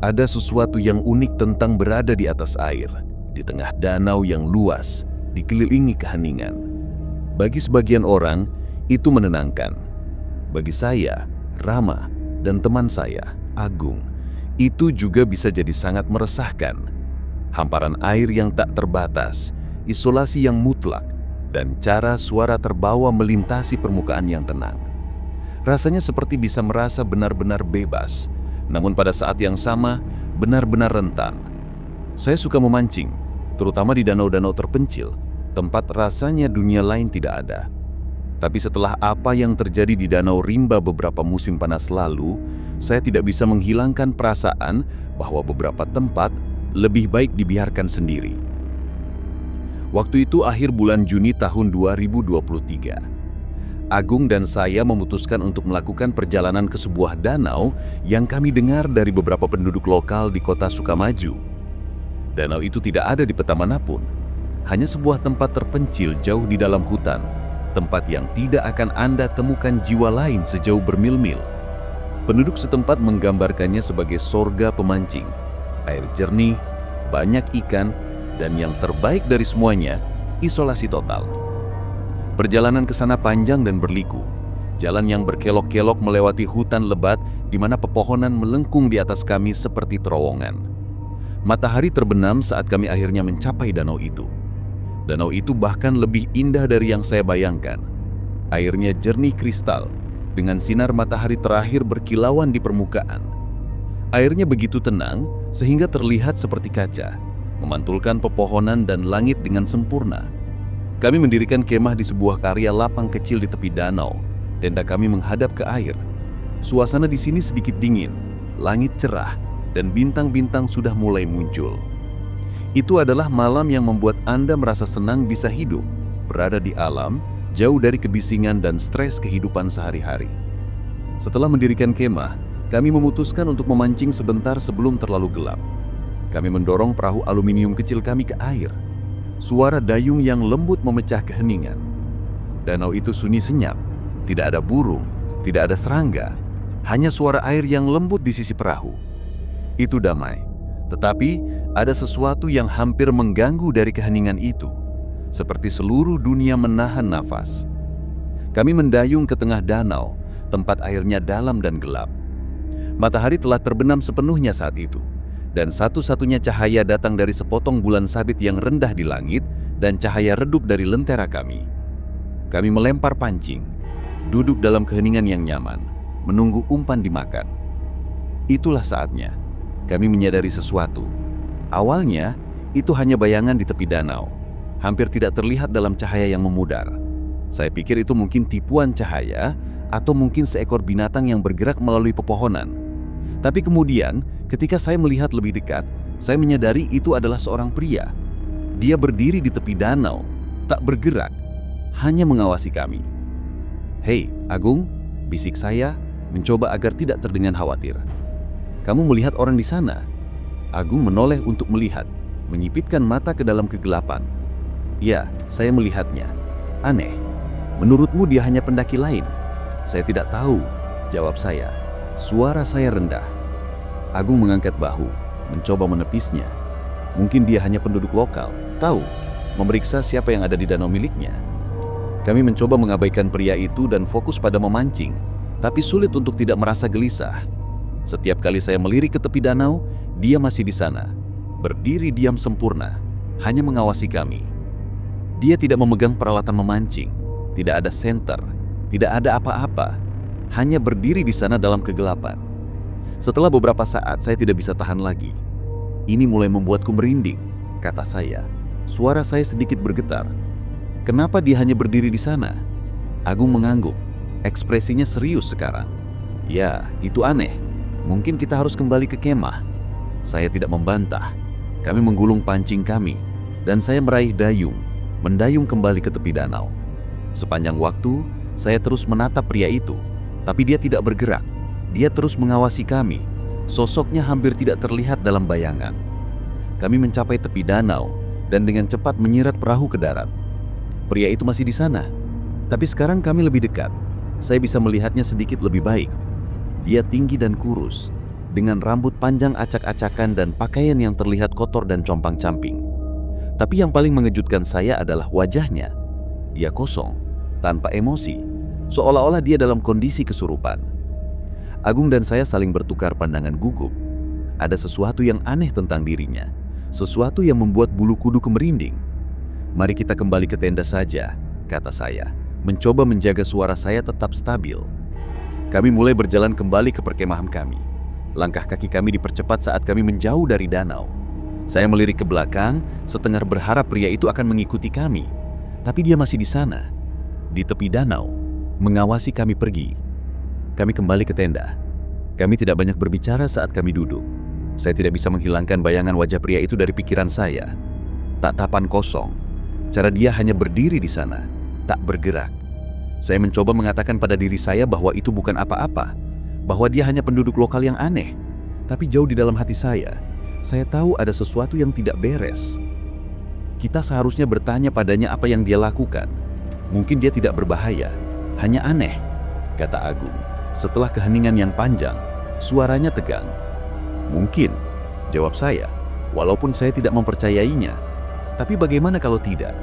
Ada sesuatu yang unik tentang berada di atas air, di tengah danau yang luas, dikelilingi keheningan. Bagi sebagian orang, itu menenangkan. Bagi saya, Rama, dan teman saya, Agung, itu juga bisa jadi sangat meresahkan. Hamparan air yang tak terbatas, isolasi yang mutlak, dan cara suara terbawa melintasi permukaan yang tenang. Rasanya seperti bisa merasa benar-benar bebas, namun pada saat yang sama, benar-benar rentan. Saya suka memancing, terutama di danau-danau terpencil, tempat rasanya dunia lain tidak ada. Tapi setelah apa yang terjadi di Danau Rimba beberapa musim panas lalu, saya tidak bisa menghilangkan perasaan bahwa beberapa tempat lebih baik dibiarkan sendiri. Waktu itu akhir bulan Juni tahun 2023. Agung dan saya memutuskan untuk melakukan perjalanan ke sebuah danau yang kami dengar dari beberapa penduduk lokal di kota Sukamaju. Danau itu tidak ada di peta manapun, hanya sebuah tempat terpencil jauh di dalam hutan, tempat yang tidak akan Anda temukan jiwa lain sejauh bermil-mil. Penduduk setempat menggambarkannya sebagai sorga pemancing, air jernih, banyak ikan, dan yang terbaik dari semuanya, isolasi total. Perjalanan ke sana panjang dan berliku. Jalan yang berkelok-kelok melewati hutan lebat di mana pepohonan melengkung di atas kami seperti terowongan. Matahari terbenam saat kami akhirnya mencapai danau itu. Danau itu bahkan lebih indah dari yang saya bayangkan. Airnya jernih kristal, dengan sinar matahari terakhir berkilauan di permukaan. Airnya begitu tenang sehingga terlihat seperti kaca, memantulkan pepohonan dan langit dengan sempurna. Kami mendirikan kemah di sebuah karya lapang kecil di tepi danau. Tenda kami menghadap ke air. Suasana di sini sedikit dingin, langit cerah, dan bintang-bintang sudah mulai muncul. Itu adalah malam yang membuat Anda merasa senang bisa hidup, berada di alam, jauh dari kebisingan dan stres kehidupan sehari-hari. Setelah mendirikan kemah, kami memutuskan untuk memancing sebentar sebelum terlalu gelap. Kami mendorong perahu aluminium kecil kami ke air. Suara dayung yang lembut memecah keheningan. Danau itu sunyi senyap, tidak ada burung, tidak ada serangga, hanya suara air yang lembut di sisi perahu. Itu damai, tetapi ada sesuatu yang hampir mengganggu dari keheningan itu, seperti seluruh dunia menahan nafas. Kami mendayung ke tengah danau, tempat airnya dalam dan gelap. Matahari telah terbenam sepenuhnya saat itu, dan satu-satunya cahaya datang dari sepotong bulan sabit yang rendah di langit dan cahaya redup dari lentera kami. Kami melempar pancing, duduk dalam keheningan yang nyaman, menunggu umpan dimakan. Itulah saatnya kami menyadari sesuatu. Awalnya, itu hanya bayangan di tepi danau, hampir tidak terlihat dalam cahaya yang memudar. Saya pikir itu mungkin tipuan cahaya atau mungkin seekor binatang yang bergerak melalui pepohonan. Tapi kemudian, ketika saya melihat lebih dekat, saya menyadari itu adalah seorang pria. Dia berdiri di tepi danau, tak bergerak, hanya mengawasi kami. "Hei, Agung," bisik saya, mencoba agar tidak terdengar khawatir. "Kamu melihat orang di sana?" Agung menoleh untuk melihat, menyipitkan mata ke dalam kegelapan. "Ya, saya melihatnya. Aneh. Menurutmu dia hanya pendaki lain?" "Saya tidak tahu," jawab saya. Suara saya rendah. Agung mengangkat bahu, mencoba menepisnya. Mungkin dia hanya penduduk lokal, tahu, memeriksa siapa yang ada di danau miliknya. Kami mencoba mengabaikan pria itu dan fokus pada memancing, tapi sulit untuk tidak merasa gelisah. Setiap kali saya melirik ke tepi danau, dia masih di sana, berdiri diam sempurna, hanya mengawasi kami. Dia tidak memegang peralatan memancing, tidak ada senter, tidak ada apa-apa, hanya berdiri di sana dalam kegelapan. Setelah beberapa saat saya tidak bisa tahan lagi. "Ini mulai membuatku merinding," kata saya. Suara saya sedikit bergetar. "Kenapa dia hanya berdiri di sana?" Agung mengangguk. Ekspresinya serius sekarang. "Ya, itu aneh. Mungkin kita harus kembali ke kemah." Saya tidak membantah. Kami menggulung pancing kami, dan saya meraih dayung, mendayung kembali ke tepi danau. Sepanjang waktu, saya terus menatap pria itu, tapi dia tidak bergerak. Dia terus mengawasi kami. Sosoknya hampir tidak terlihat dalam bayangan. Kami mencapai tepi danau dan dengan cepat menyirat perahu ke darat. Pria itu masih di sana, tapi sekarang kami lebih dekat. Saya bisa melihatnya sedikit lebih baik. Dia tinggi dan kurus, dengan rambut panjang acak-acakan dan pakaian yang terlihat kotor dan compang-camping. Tapi yang paling mengejutkan saya adalah wajahnya. Dia kosong, tanpa emosi, seolah-olah dia dalam kondisi kesurupan. Agung dan saya saling bertukar pandangan gugup. Ada sesuatu yang aneh tentang dirinya, sesuatu yang membuat bulu kuduku merinding. "Mari kita kembali ke tenda saja," kata saya, mencoba menjaga suara saya tetap stabil. Kami mulai berjalan kembali ke perkemahan kami. Langkah kaki kami dipercepat saat kami menjauh dari danau. Saya melirik ke belakang, setengah berharap pria itu akan mengikuti kami. Tapi dia masih di sana, di tepi danau, mengawasi kami pergi. Kami kembali ke tenda. Kami tidak banyak berbicara saat kami duduk. Saya tidak bisa menghilangkan bayangan wajah pria itu dari pikiran saya. Tatapan kosong. Cara dia hanya berdiri di sana, tak bergerak. Saya mencoba mengatakan pada diri saya bahwa itu bukan apa-apa, bahwa dia hanya penduduk lokal yang aneh. Tapi jauh di dalam hati saya tahu ada sesuatu yang tidak beres. Kita seharusnya bertanya padanya apa yang dia lakukan. Mungkin dia tidak berbahaya, hanya aneh, kata Agung. Setelah keheningan yang panjang, suaranya tegang. Mungkin, jawab saya, walaupun saya tidak mempercayainya. Tapi bagaimana kalau tidak?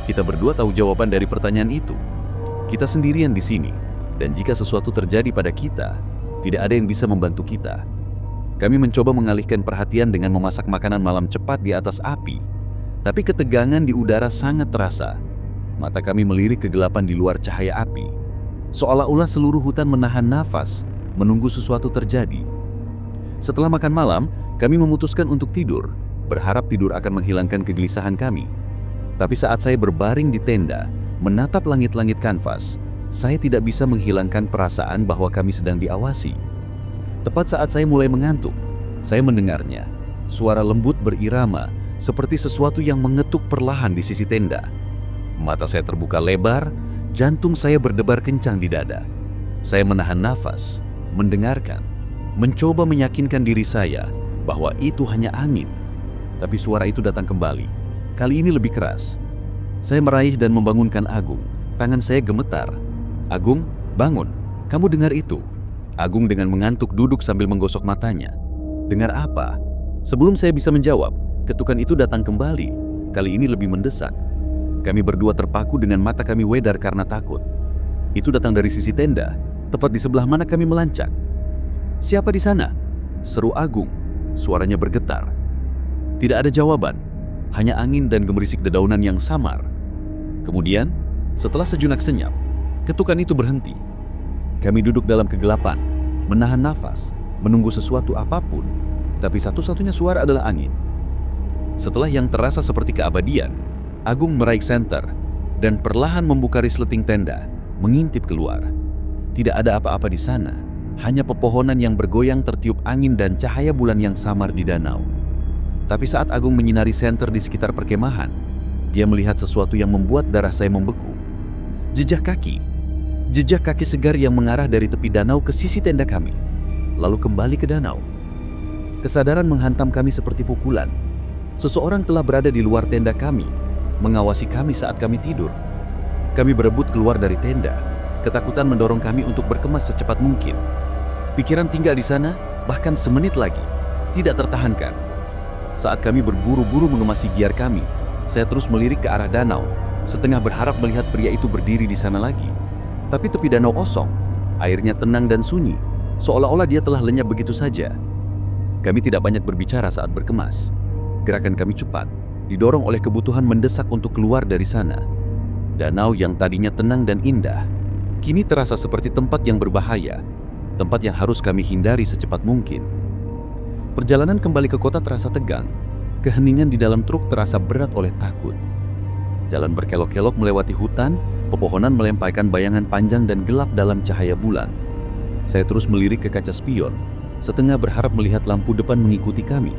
Kita berdua tahu jawaban dari pertanyaan itu. Kita sendirian di sini, dan jika sesuatu terjadi pada kita, tidak ada yang bisa membantu kita. Kami mencoba mengalihkan perhatian dengan memasak makanan malam cepat di atas api. Tapi ketegangan di udara sangat terasa. Mata kami melirik kegelapan di luar cahaya api. Seolah-olah seluruh hutan menahan nafas, menunggu sesuatu terjadi. Setelah makan malam, kami memutuskan untuk tidur, berharap tidur akan menghilangkan kegelisahan kami. Tapi saat saya berbaring di tenda, menatap langit-langit kanvas, saya tidak bisa menghilangkan perasaan bahwa kami sedang diawasi. Tepat saat saya mulai mengantuk, saya mendengarnya. Suara lembut berirama, seperti sesuatu yang mengetuk perlahan di sisi tenda. Mata saya terbuka lebar, jantung saya berdebar kencang di dada. Saya menahan nafas, mendengarkan, mencoba meyakinkan diri saya bahwa itu hanya angin. Tapi suara itu datang kembali, kali ini lebih keras. Saya meraih dan membangunkan Agung. Tangan saya gemetar. "Agung, bangun, kamu dengar itu?" Agung dengan mengantuk duduk sambil menggosok matanya. "Dengar apa?" Sebelum saya bisa menjawab, ketukan itu datang kembali, kali ini lebih mendesak. Kami berdua terpaku dengan mata kami wedar karena takut. Itu datang dari sisi tenda, tepat di sebelah mana kami melancak. "Siapa di sana?" seru Agung. Suaranya bergetar. Tidak ada jawaban, hanya angin dan gemerisik dedaunan yang samar. Kemudian, setelah sejenak senyap, ketukan itu berhenti. Kami duduk dalam kegelapan, menahan nafas, menunggu sesuatu apapun, tapi satu-satunya suara adalah angin. Setelah yang terasa seperti keabadian, Agung meraih senter dan perlahan membuka resleting tenda, mengintip keluar. Tidak ada apa-apa di sana, hanya pepohonan yang bergoyang tertiup angin dan cahaya bulan yang samar di danau. Tapi saat Agung menyinari senter di sekitar perkemahan, dia melihat sesuatu yang membuat darah saya membeku. Jejak kaki segar yang mengarah dari tepi danau ke sisi tenda kami, lalu kembali ke danau. Kesadaran menghantam kami seperti pukulan. Seseorang telah berada di luar tenda kami, mengawasi kami saat kami tidur. Kami berebut keluar dari tenda, ketakutan mendorong kami untuk berkemas secepat mungkin. Pikiran tinggal di sana, bahkan semenit lagi, tidak tertahankan. Saat kami berburu-buru mengemasi giar kami, saya terus melirik ke arah danau, setengah berharap melihat pria itu berdiri di sana lagi. Tapi tepi danau kosong, airnya tenang dan sunyi, seolah-olah dia telah lenyap begitu saja. Kami tidak banyak berbicara saat berkemas. Gerakan kami cepat, didorong oleh kebutuhan mendesak untuk keluar dari sana. Danau yang tadinya tenang dan indah, kini terasa seperti tempat yang berbahaya, tempat yang harus kami hindari secepat mungkin. Perjalanan kembali ke kota terasa tegang. Keheningan di dalam truk terasa berat oleh takut. Jalan berkelok-kelok melewati hutan, pepohonan melempaikan bayangan panjang dan gelap dalam cahaya bulan. Saya terus melirik ke kaca spion, setengah berharap melihat lampu depan mengikuti kami.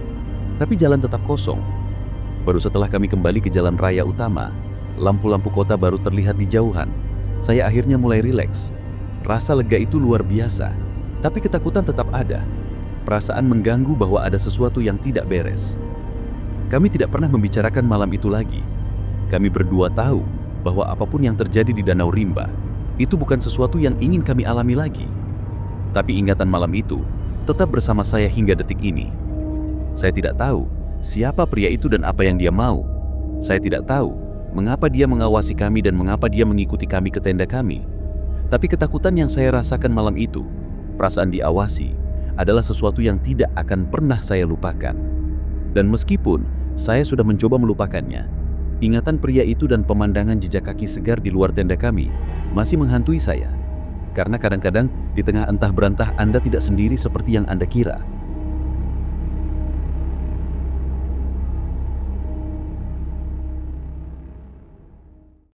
Tapi jalan tetap kosong. Baru setelah kami kembali ke jalan raya utama, lampu-lampu kota baru terlihat di jauhan. Saya akhirnya mulai rileks. Rasa lega itu luar biasa, tapi ketakutan tetap ada. Perasaan mengganggu bahwa ada sesuatu yang tidak beres. Kami tidak pernah membicarakan malam itu lagi. Kami berdua tahu bahwa apapun yang terjadi di Danau Rimba, itu bukan sesuatu yang ingin kami alami lagi. Tapi ingatan malam itu tetap bersama saya hingga detik ini. Saya tidak tahu siapa pria itu dan apa yang dia mau. Saya tidak tahu mengapa dia mengawasi kami dan mengapa dia mengikuti kami ke tenda kami. Tapi ketakutan yang saya rasakan malam itu, perasaan diawasi, adalah sesuatu yang tidak akan pernah saya lupakan. Dan meskipun saya sudah mencoba melupakannya, ingatan pria itu dan pemandangan jejak kaki segar di luar tenda kami masih menghantui saya. Karena kadang-kadang di tengah entah berantah Anda tidak sendiri seperti yang Anda kira.